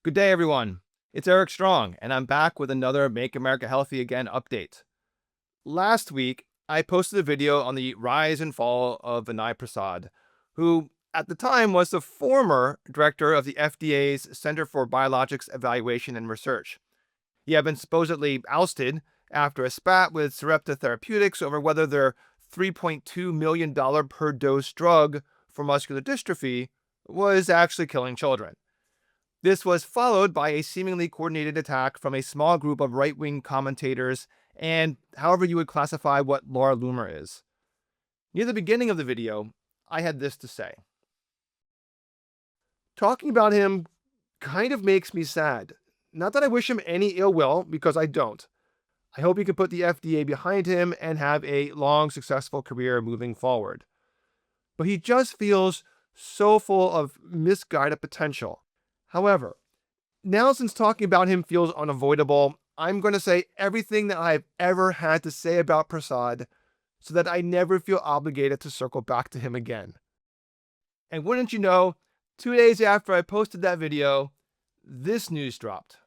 Good day, everyone. It's Eric Strong, and I'm back with another Make America Healthy Again update. Last week, I posted a video on the rise and fall of Vinay Prasad, who at the time was the former director of the FDA's Center for Biologics Evaluation and Research. He had been supposedly ousted after a spat with Sarepta Therapeutics over whether their $3.2 million per dose drug for muscular dystrophy was actually killing children. This was followed by a seemingly coordinated attack from a small group of right-wing commentators and however you would classify what Laura Loomer is. Near the beginning of the video, I had this to say. Talking about him kind of makes me sad. Not that I wish him any ill will, because I don't. I hope he can put the FDA behind him and have a long, successful career moving forward. But he just feels so full of misguided potential. However, now since talking about him feels unavoidable, I'm going to say everything that I've ever had to say about Prasad so that I never feel obligated to circle back to him again. And wouldn't you know, 2 days after I posted that video, this news dropped.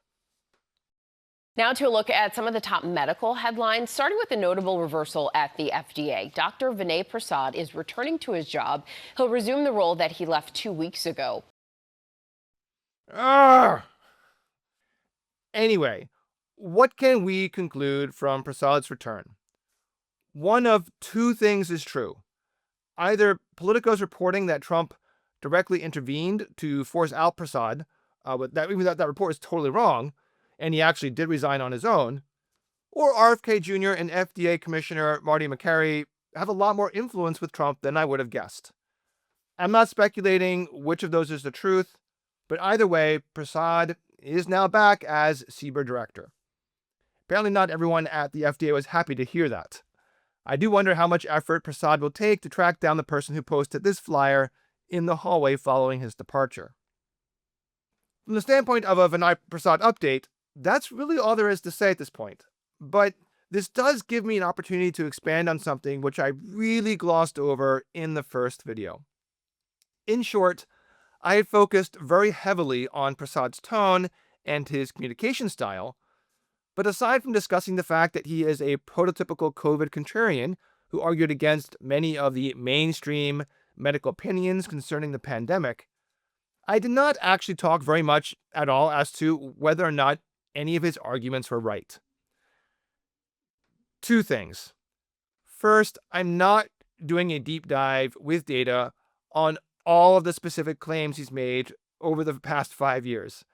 Now to a look at some of the top medical headlines, starting with a notable reversal at the FDA. Dr. Vinay Prasad is returning to his job. He'll resume the role that he left 2 weeks ago. Anyway, what can we conclude from Prasad's return? One of two things is true. Either Politico's reporting that Trump directly intervened to force out Prasad, but that report is totally wrong, and he actually did resign on his own, or RFK Jr. and FDA Commissioner Marty Makary have a lot more influence with Trump than I would have guessed. I'm not speculating which of those is the truth, but either way, Prasad is now back as CBER director. Apparently not everyone at the FDA was happy to hear that. I do wonder how much effort Prasad will take to track down the person who posted this flyer in the hallway following his departure. From the standpoint of a Vinay Prasad update, that's really all there is to say at this point. But this does give me an opportunity to expand on something which I really glossed over in the first video. In short, I had focused very heavily on Prasad's tone and his communication style, but aside from discussing the fact that he is a prototypical COVID contrarian who argued against many of the mainstream medical opinions concerning the pandemic, I did not actually talk very much at all as to whether or not any of his arguments were right. Two things. First, I'm not doing a deep dive with data on all of the specific claims he's made over the past 5 years.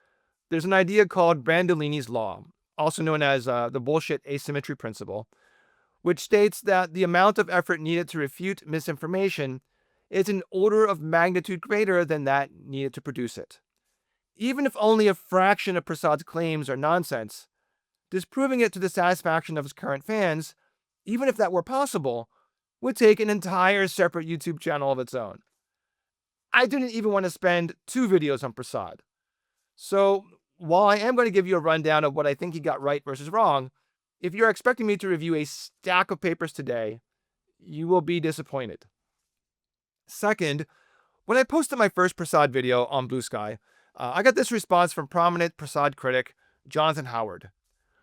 There's an idea called Brandolini's Law, also known as the bullshit asymmetry principle, which states that the amount of effort needed to refute misinformation is an order of magnitude greater than that needed to produce it. Even if only a fraction of Prasad's claims are nonsense, disproving it to the satisfaction of his current fans, even if that were possible, would take an entire separate YouTube channel of its own. I didn't even want to spend 2 videos on Prasad. So, while I am going to give you a rundown of what I think he got right versus wrong, if you're expecting me to review a stack of papers today, you will be disappointed. Second, when I posted my first Prasad video on Blue Sky, I got this response from prominent Prasad critic Jonathan Howard.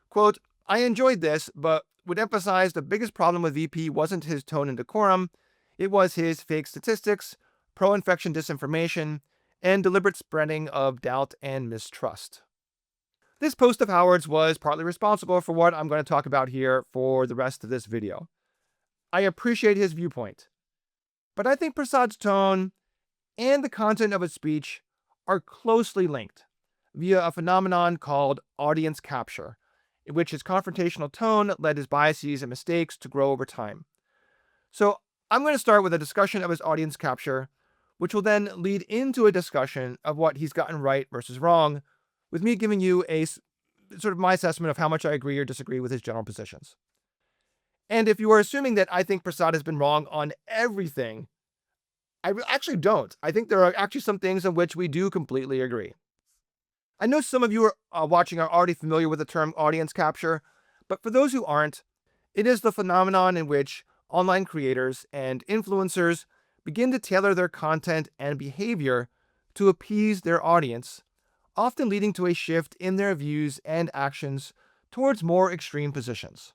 Quote, I enjoyed this, but would emphasize the biggest problem with VP wasn't his tone and decorum, it was his fake statistics, pro-infection disinformation, and deliberate spreading of doubt and mistrust. This post of Howard's was partly responsible for what I'm going to talk about here for the rest of this video. I appreciate his viewpoint, but I think Prasad's tone and the content of his speech are closely linked via a phenomenon called audience capture, in which his confrontational tone led his biases and mistakes to grow over time. So I'm going to start with a discussion of his audience capture, which will then lead into a discussion of what he's gotten right versus wrong, with me giving you a sort of my assessment of how much I agree or disagree with his general positions. And if you are assuming that I think Prasad has been wrong on everything, I actually don't. I think there are actually some things on which we do completely agree. I know some of you are watching are already familiar with the term audience capture, but for those who aren't, it is the phenomenon in which online creators and influencers begin to tailor their content and behavior to appease their audience, often leading to a shift in their views and actions towards more extreme positions.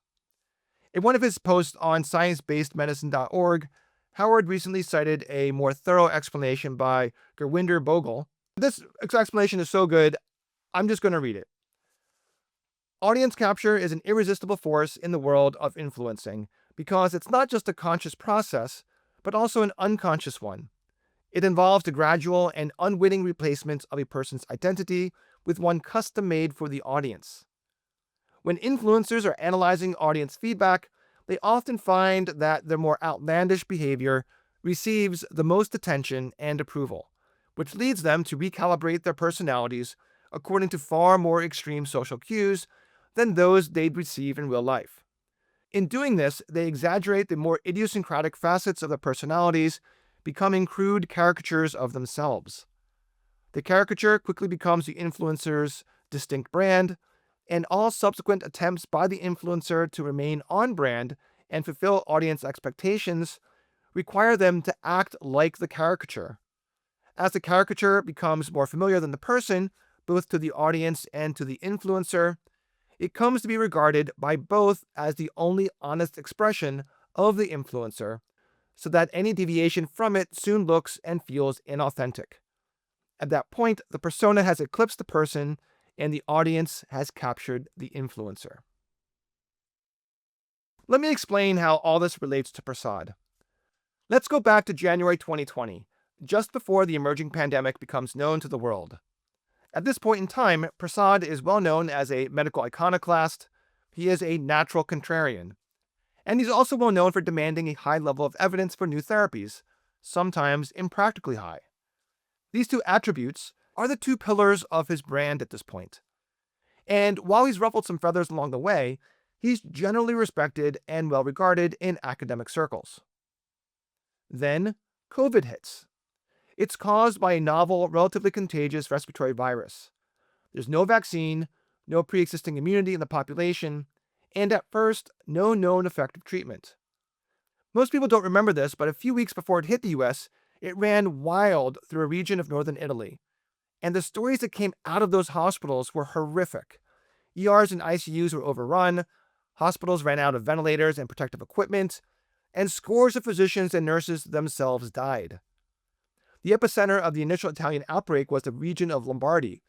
In one of his posts on sciencebasedmedicine.org, Howard recently cited a more thorough explanation by Gurwinder Bogle. This explanation is so good, I'm just going to read it. Audience capture is an irresistible force in the world of influencing because it's not just a conscious process, but also an unconscious one. It involves the gradual and unwitting replacement of a person's identity with one custom made for the audience. When influencers are analyzing audience feedback, they often find that their more outlandish behavior receives the most attention and approval, which leads them to recalibrate their personalities according to far more extreme social cues than those they'd receive in real life. In doing this, they exaggerate the more idiosyncratic facets of their personalities, becoming crude caricatures of themselves. The caricature quickly becomes the influencer's distinct brand, and all subsequent attempts by the influencer to remain on brand and fulfill audience expectations require them to act like the caricature. As the caricature becomes more familiar than the person, both to the audience and to the influencer, it comes to be regarded by both as the only honest expression of the influencer, so that any deviation from it soon looks and feels inauthentic. At that point, the persona has eclipsed the person, and the audience has captured the influencer. Let me explain how all this relates to Prasad. Let's go back to January 2020, just before the emerging pandemic becomes known to the world. At this point in time, Prasad is well known as a medical iconoclast. He is a natural contrarian. And he's also well known for demanding a high level of evidence for new therapies, sometimes impractically high. These two attributes are the two pillars of his brand at this point. And while he's ruffled some feathers along the way, he's generally respected and well regarded in academic circles. Then, COVID hits. It's caused by a novel, relatively contagious respiratory virus. There's no vaccine, no pre-existing immunity in the population, and at first, no known effective treatment. Most people don't remember this, but a few weeks before it hit the US, it ran wild through a region of northern Italy. And the stories that came out of those hospitals were horrific. ERs and ICUs were overrun, hospitals ran out of ventilators and protective equipment, and scores of physicians and nurses themselves died. The epicenter of the initial Italian outbreak was the region of Lombardy,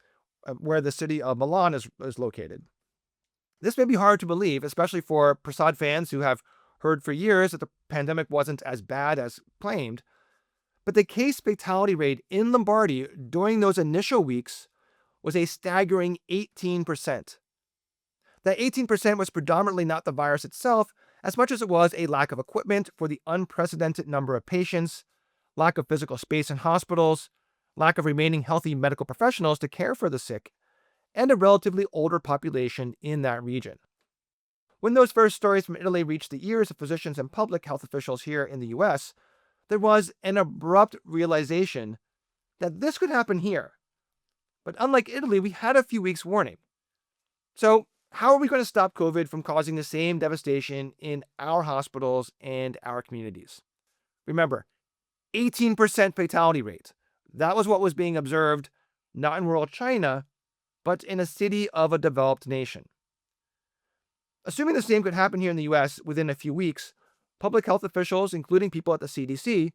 where the city of Milan is located. This may be hard to believe, especially for Prasad fans who have heard for years that the pandemic wasn't as bad as claimed, but the case fatality rate in Lombardy during those initial weeks was a staggering 18%. That 18% was predominantly not the virus itself, as much as it was a lack of equipment for the unprecedented number of patients, lack of physical space in hospitals, lack of remaining healthy medical professionals to care for the sick, and a relatively older population in that region. When those first stories from Italy reached the ears of physicians and public health officials here in the US, there was an abrupt realization that this could happen here. But unlike Italy, we had a few weeks' warning. So, how are we going to stop COVID from causing the same devastation in our hospitals and our communities? Remember, 18% fatality rate. That was what was being observed, not in rural China, but in a city of a developed nation. Assuming the same could happen here in the US within a few weeks, public health officials, including people at the CDC,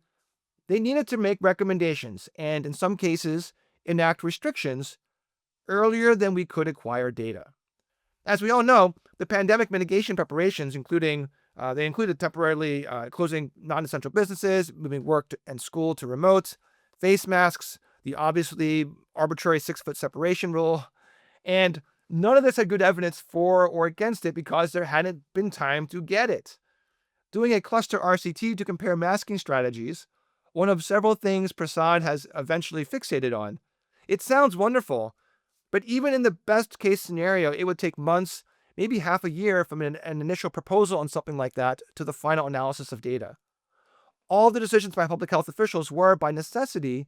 they needed to make recommendations and, in some cases, enact restrictions earlier than we could acquire data. As we all know, the pandemic mitigation preparations, they included temporarily closing non-essential businesses, moving work and school to remote, face masks, the obviously arbitrary 6-foot separation rule, and none of this had good evidence for or against it because there hadn't been time to get it. Doing a cluster RCT to compare masking strategies, one of several things Prasad has eventually fixated on. It sounds wonderful, but even in the best case scenario, it would take months, maybe half a year from an initial proposal on something like that to the final analysis of data. All the decisions by public health officials were, by necessity,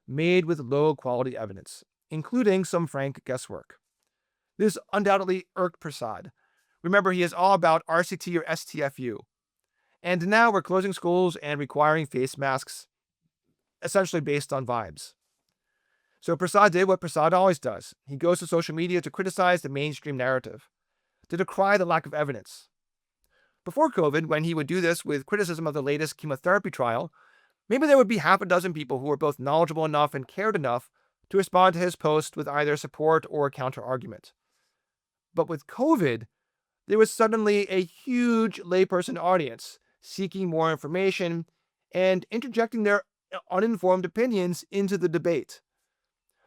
made with low quality evidence, including some frank guesswork. This undoubtedly irked Prasad. Remember, he is all about RCT or STFU. And now we're closing schools and requiring face masks, essentially based on vibes. So Prasad did what Prasad always does. He goes to social media to criticize the mainstream narrative, to decry the lack of evidence. Before COVID, when he would do this with criticism of the latest chemotherapy trial, maybe there would be half a dozen people who were both knowledgeable enough and cared enough to respond to his post with either support or counter argument. But with COVID, there was suddenly a huge layperson audience seeking more information and interjecting their uninformed opinions into the debate.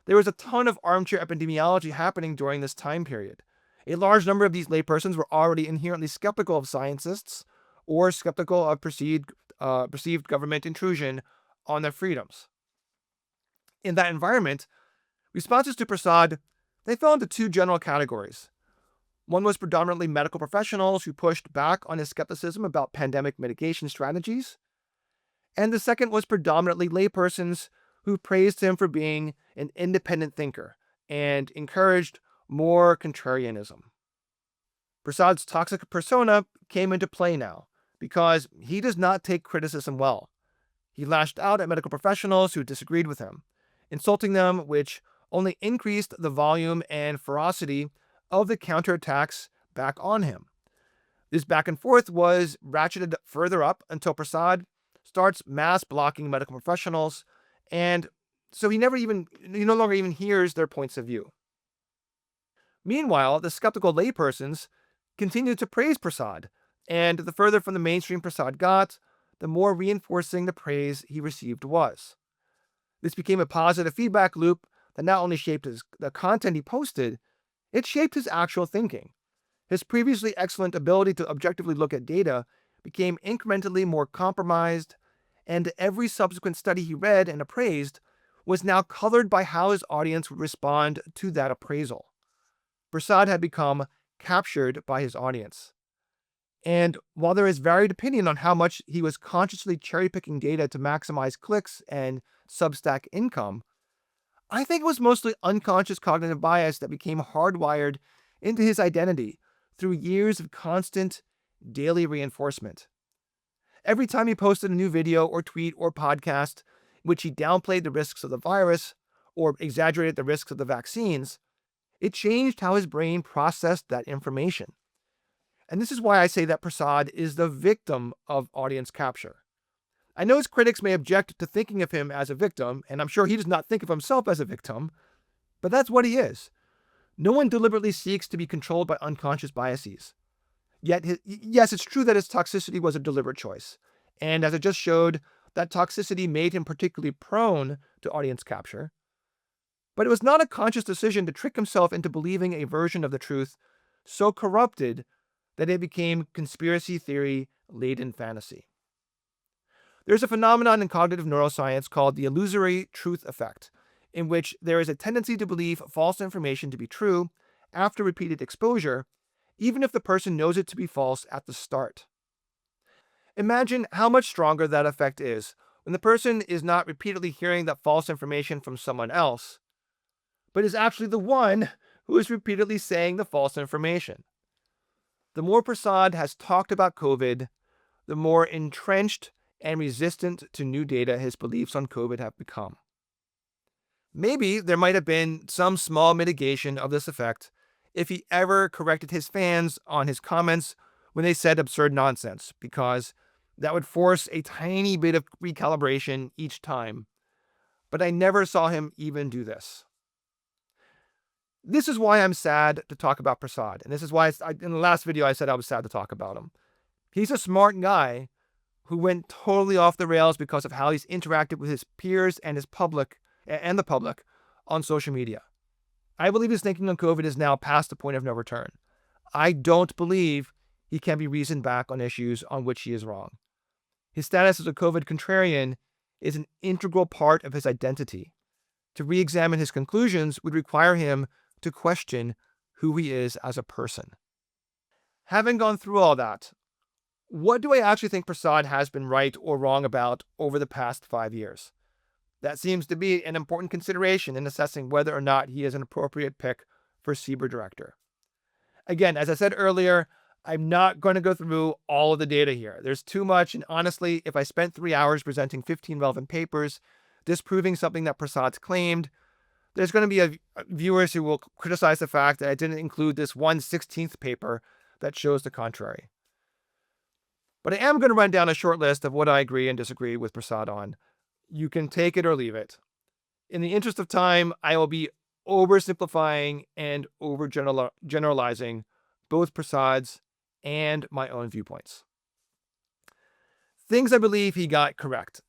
There was a ton of armchair epidemiology happening during this time period. A large number of these laypersons were already inherently skeptical of scientists or skeptical of perceived government intrusion on their freedoms. In that environment, responses to Prasad, they fell into two general categories. One was predominantly medical professionals who pushed back on his skepticism about pandemic mitigation strategies, and the second was predominantly laypersons who praised him for being an independent thinker and encouraged more contrarianism. Prasad's toxic persona came into play now because he does not take criticism well. He lashed out at medical professionals who disagreed with him, insulting them, which only increased the volume and ferocity of the counterattacks back on him. This back and forth was ratcheted further up until Prasad starts mass blocking medical professionals, and so he no longer even hears their points of view. Meanwhile, the skeptical laypersons continued to praise Prasad, and the further from the mainstream Prasad got, the more reinforcing the praise he received was. This became a positive feedback loop that not only shaped the content he posted, it shaped his actual thinking. His previously excellent ability to objectively look at data became incrementally more compromised, and every subsequent study he read and appraised was now colored by how his audience would respond to that appraisal. Prasad had become captured by his audience. And while there is varied opinion on how much he was consciously cherry-picking data to maximize clicks and Substack income, I think it was mostly unconscious cognitive bias that became hardwired into his identity through years of constant daily reinforcement. Every time he posted a new video or tweet or podcast in which he downplayed the risks of the virus or exaggerated the risks of the vaccines, it changed how his brain processed that information. And this is why I say that Prasad is the victim of audience capture. I know his critics may object to thinking of him as a victim, and I'm sure he does not think of himself as a victim, but that's what he is. No one deliberately seeks to be controlled by unconscious biases. Yet, yes, it's true that his toxicity was a deliberate choice. And as I just showed, that toxicity made him particularly prone to audience capture. But it was not a conscious decision to trick himself into believing a version of the truth so corrupted that it became conspiracy theory-laden fantasy. There's a phenomenon in cognitive neuroscience called the illusory truth effect, in which there is a tendency to believe false information to be true after repeated exposure, even if the person knows it to be false at the start. Imagine how much stronger that effect is when the person is not repeatedly hearing that false information from someone else, but is actually the one who is repeatedly saying the false information. The more Prasad has talked about COVID, the more entrenched and resistant to new data his beliefs on COVID have become. Maybe there might have been some small mitigation of this effect if he ever corrected his fans on his comments when they said absurd nonsense, because that would force a tiny bit of recalibration each time. But I never saw him even do this. This is why I'm sad to talk about Prasad, and this is why in the last video I said I was sad to talk about him. He's a smart guy who went totally off the rails because of how he's interacted with his peers and the public on social media. I believe his thinking on COVID is now past the point of no return. I don't believe he can be reasoned back on issues on which he is wrong. His status as a COVID contrarian is an integral part of his identity. To re-examine his conclusions would require him to question who he is as a person. Having gone through all that, what do I actually think Prasad has been right or wrong about over the past 5 years? That seems to be an important consideration in assessing whether or not he is an appropriate pick for CBER director. Again, as I said earlier, I'm not going to go through all of the data here. There's too much, and honestly, if I spent 3 hours presenting 15 relevant papers disproving something that Prasad's claimed, There's going to be viewers who will criticize the fact that I didn't include this 1/16th paper that shows the contrary. But I am going to run down a short list of what I agree and disagree with Prasad on. You can take it or leave it. In the interest of time, I will be oversimplifying and overgeneralizing both Prasad's and my own viewpoints. Things I believe he got correct.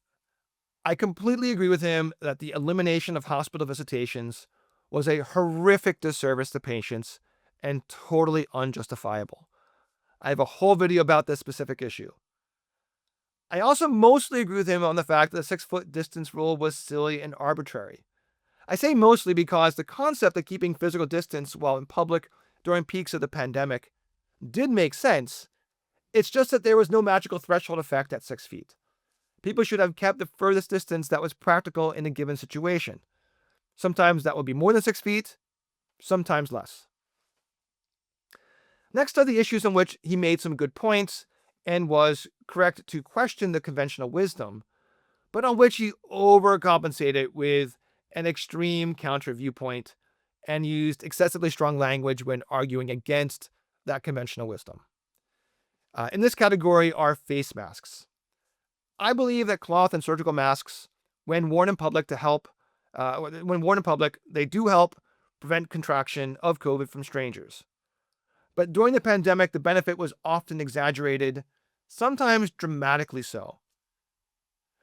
I completely agree with him that the elimination of hospital visitations was a horrific disservice to patients and totally unjustifiable. I have a whole video about this specific issue. I also mostly agree with him on the fact that the 6-foot distance rule was silly and arbitrary. I say mostly because the concept of keeping physical distance while in public during peaks of the pandemic did make sense. It's just that there was no magical threshold effect at 6 feet. People should have kept the furthest distance that was practical in a given situation. Sometimes that would be more than 6 feet, sometimes less. Next are the issues on which he made some good points and was correct to question the conventional wisdom, but on which he overcompensated with an extreme counter viewpoint and used excessively strong language when arguing against that conventional wisdom. In this category are face masks. I believe that cloth and surgical masks, when worn in public they do help prevent contraction of COVID from strangers. But during the pandemic, the benefit was often exaggerated, sometimes dramatically so.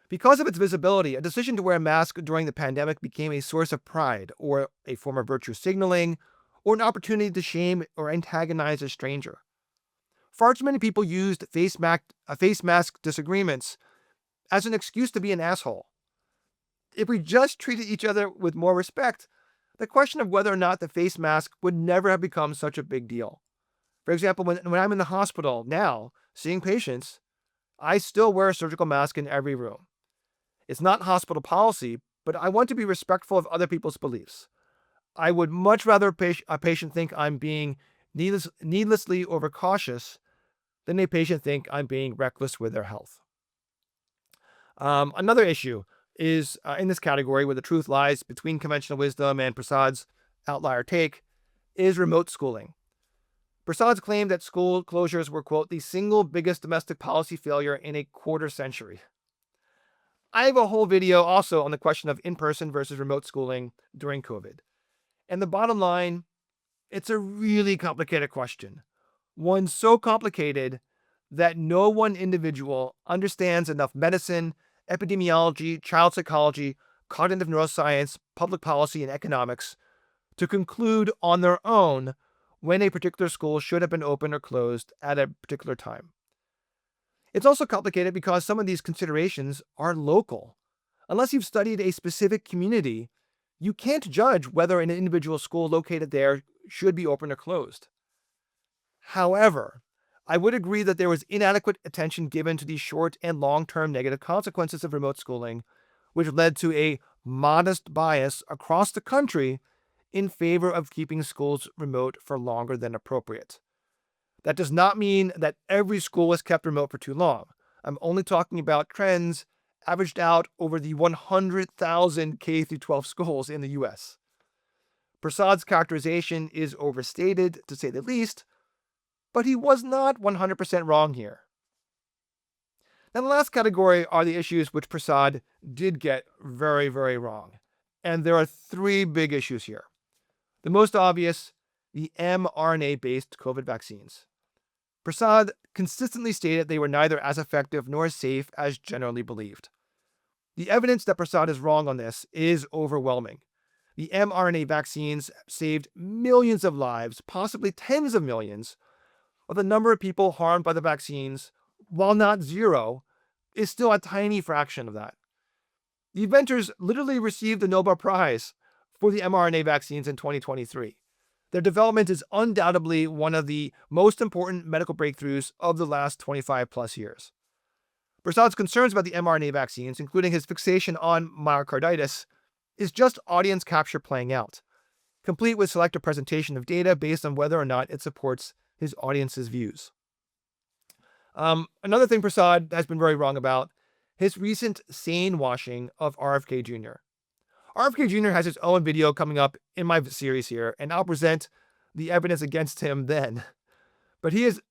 Because of its visibility, a decision to wear a mask during the pandemic became a source of pride, or a form of virtue signaling, or an opportunity to shame or antagonize a stranger. Far too many people used face mask disagreements as an excuse to be an asshole. If we just treated each other with more respect, the question of whether or not the face mask would never have become such a big deal. For example, when I'm in the hospital now, seeing patients, I still wear a surgical mask in every room. It's not hospital policy, but I want to be respectful of other people's beliefs. I would much rather a patient think I'm being needlessly overcautious than a patient think I'm being reckless with their health. Another issue is in this category where the truth lies between conventional wisdom and Prasad's outlier take is remote schooling. Prasad's claim that school closures were, quote, the single biggest domestic policy failure in a quarter century. I have a whole video also on the question of in-person versus remote schooling during COVID. And the bottom line, it's a really complicated question. One so complicated that no one individual understands enough medicine, epidemiology, child psychology, cognitive neuroscience, public policy, and economics to conclude on their own when a particular school should have been open or closed at a particular time. It's also complicated because some of these considerations are local. Unless you've studied a specific community, you can't judge whether an individual school located there should be open or closed. However, I would agree that there was inadequate attention given to the short and long-term negative consequences of remote schooling, which led to a modest bias across the country in favor of keeping schools remote for longer than appropriate. That does not mean that every school was kept remote for too long. I'm only talking about trends averaged out over the 100,000 K-12 schools in the US. Prasad's characterization is overstated, to say the least, but he was not 100% wrong here. Now, the last category are the issues which Prasad did get very, very wrong. And there are three big issues here. The most obvious, the mRNA-based COVID vaccines. Prasad consistently stated they were neither as effective nor as safe as generally believed. The evidence that Prasad is wrong on this is overwhelming. The mRNA vaccines saved millions of lives, possibly tens of millions, while the number of people harmed by the vaccines, while not zero, is still a tiny fraction of that. The inventors literally received the Nobel Prize for the mRNA vaccines in 2023. Their development is undoubtedly one of the most important medical breakthroughs of the last 25 plus years. Prasad's concerns about the mRNA vaccines, including his fixation on myocarditis, is just audience capture playing out, complete with selective presentation of data based on whether or not it supports his audience's views. Another thing Prasad has been very wrong about, his recent sane washing of RFK Jr. RFK Jr. has his own video coming up in my series here, and I'll present the evidence against him then. But he is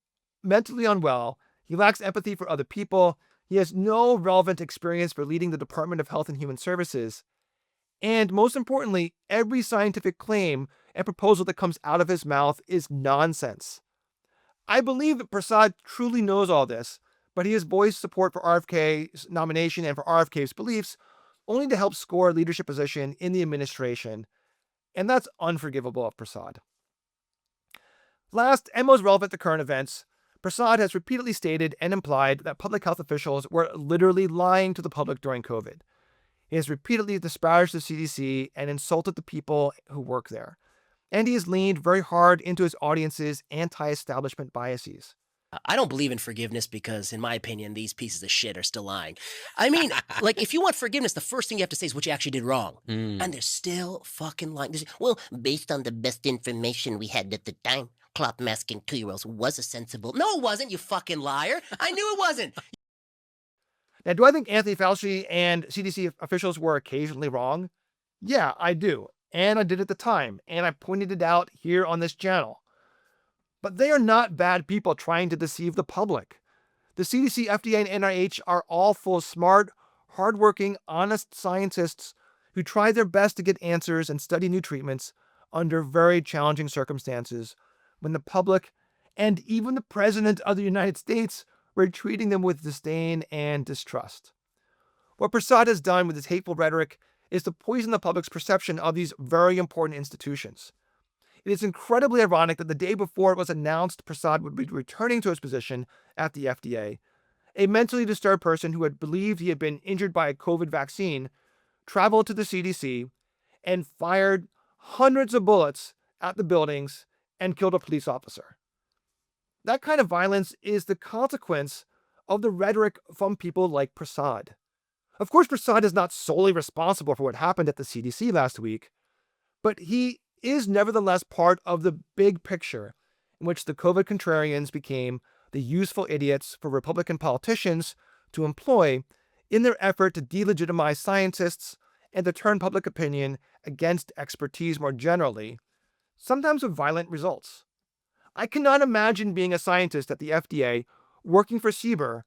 mentally unwell. He lacks empathy for other people. He has no relevant experience for leading the Department of Health and Human Services. And most importantly, every scientific claim and proposal that comes out of his mouth is nonsense. I believe that Prasad truly knows all this, but he has voiced support for RFK's nomination and for RFK's beliefs only to help score a leadership position in the administration. And that's unforgivable of Prasad. Last and most relevant to current events, Prasad has repeatedly stated and implied that public health officials were literally lying to the public during COVID. He has repeatedly disparaged the CDC and insulted the people who work there. And he has leaned very hard into his audience's anti-establishment biases. I don't believe in forgiveness because, in my opinion, these pieces of shit are still lying. I mean, like, if you want forgiveness, the first thing you have to say is what you actually did wrong. And they're still fucking lying. Well, based on the best information we had at the time, cloth masking 2-year-olds was a sensible. No, it wasn't, you fucking liar. I knew it wasn't. Now, do I think Anthony Fauci and CDC officials were occasionally wrong? Yeah, I do. And I did at the time. And I pointed it out here on this channel. But they are not bad people trying to deceive the public. The CDC, FDA, and NIH are all full of smart, hardworking, honest scientists who try their best to get answers and study new treatments under very challenging circumstances when the public and even the President of the United States were treating them with disdain and distrust. What Prasad has done with his hateful rhetoric is to poison the public's perception of these very important institutions. It is incredibly ironic that the day before it was announced Prasad would be returning to his position at the FDA, a mentally disturbed person who had believed he had been injured by a COVID vaccine traveled to the CDC and fired hundreds of bullets at the buildings and killed a police officer. That kind of violence is the consequence of the rhetoric from people like Prasad. Of course, Prasad is not solely responsible for what happened at the CDC last week, but he is nevertheless part of the big picture in which the COVID contrarians became the useful idiots for Republican politicians to employ in their effort to delegitimize scientists and to turn public opinion against expertise more generally, sometimes with violent results. I cannot imagine being a scientist at the FDA working for CBER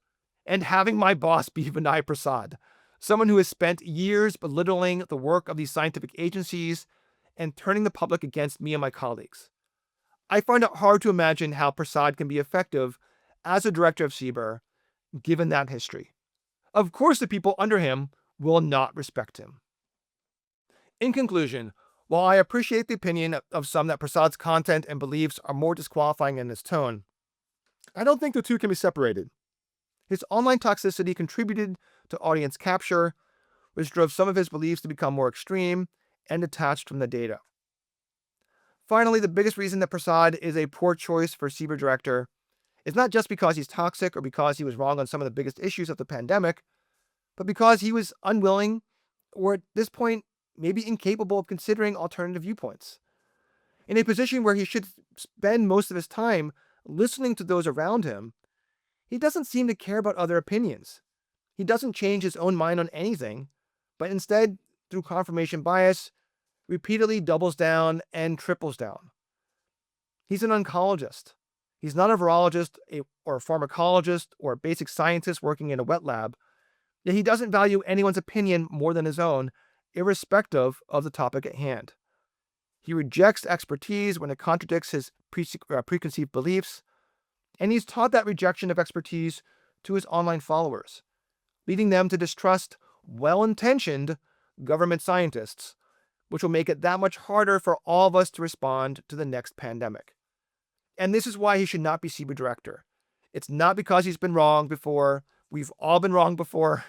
and having my boss be Vinay Prasad, someone who has spent years belittling the work of these scientific agencies and turning the public against me and my colleagues. I find it hard to imagine how Prasad can be effective as a director of CBER, given that history. Of course, the people under him will not respect him. In conclusion, while I appreciate the opinion of some that Prasad's content and beliefs are more disqualifying than his tone, I don't think the two can be separated. His online toxicity contributed to audience capture, which drove some of his beliefs to become more extreme and detached from the data. Finally, the biggest reason that Prasad is a poor choice for CBER director is not just because he's toxic or because he was wrong on some of the biggest issues of the pandemic, but because he was unwilling, or at this point, maybe incapable of considering alternative viewpoints. In a position where he should spend most of his time listening to those around him, he doesn't seem to care about other opinions. He doesn't change his own mind on anything, but instead, through confirmation bias, repeatedly doubles down and triples down. He's an oncologist. He's not a virologist or a pharmacologist or a basic scientist working in a wet lab, yet he doesn't value anyone's opinion more than his own, irrespective of the topic at hand. He rejects expertise when it contradicts his preconceived beliefs, and he's taught that rejection of expertise to his online followers, leading them to distrust well-intentioned government scientists, which will make it that much harder for all of us to respond to the next pandemic. And this is why he should not be CBER director. It's not because he's been wrong before, we've all been wrong before,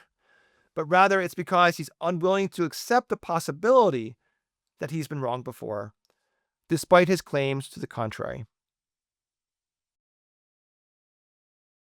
but rather it's because he's unwilling to accept the possibility that he's been wrong before, despite his claims to the contrary.